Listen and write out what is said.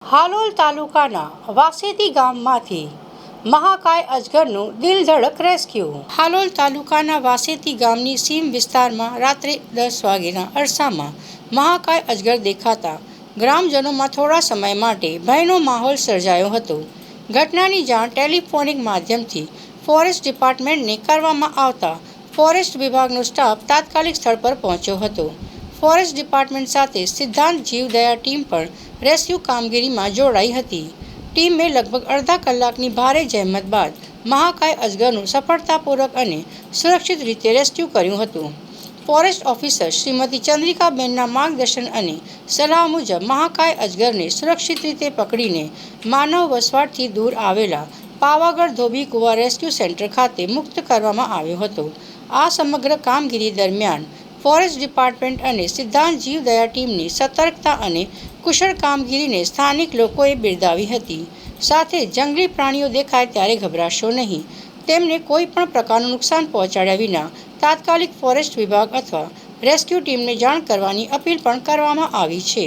હાલોલ તાલુકાના વાસેતી ગામમાંથી મહાકાય અજગરનું દિલધડક રેસ્ક્યુ. હાલોલ તાલુકાના વાસેતી ગામની સીમ વિસ્તારમાં રાત્રે 10 વાગ્યાના અરસામાં મહાકાય અજગર દેખાતા ગ્રામજનોમાં થોડા સમય માટે ભયનો માહોલ સર્જાયો હતો. ઘટનાની જાણ ટેલિફોનિક માધ્યમથી ફોરેસ્ટ ડિપાર્ટમેન્ટને કરવામાં આવતા ફોરેસ્ટ વિભાગનો સ્ટાફ તાત્કાલિક સ્થળ પર પહોંચ્યો હતો. ફોરેસ્ટ ડિપાર્ટમેન્ટ સાથે સિદ્ધાંત જીવદયા ટીમ પણ રેસ્ક્યુ કામગીરીમાં જોડાઈ હતી. ટીમે લગભગ અડધા કલાકની ભારે જહેમત બાદ મહાકાય અજગરનું સફળતાપૂર્વક અને સુરક્ષિત રીતે રેસ્ક્યુ કર્યું હતું. ફોરેસ્ટ ઓફિસર શ્રીમતી ચંદ્રિકાબેનના માર્ગદર્શન અને સલાહ મુજબ મહાકાય અજગરને સુરક્ષિત રીતે પકડીને માનવ વસવાટથી દૂર આવેલા પાવાગઢ ધોબી કુવા રેસ્ક્યુ સેન્ટર ખાતે મુક્ત કરવામાં આવ્યો હતો. આ સમગ્ર કામગીરી દરમિયાન ફોરેસ્ટ ડિપાર્ટમેન્ટ અને સિદ્ધાંત જીવદયા ટીમની સતર્કતા અને કુશળ કામગીરીને સ્થાનિક લોકોએ બિરદાવી હતી. સાથે જંગલી પ્રાણીઓ દેખાય ત્યારે ગભરાશો નહીં. તેમને કોઈ પણ પ્રકારનું નુકસાન પહોંચાડ્યા વિના તાત્કાલિક ફોરેસ્ટ વિભાગ અથવા રેસ્ક્યુ ટીમને જાણ કરવાની અપીલ પણ કરવામાં આવી છે.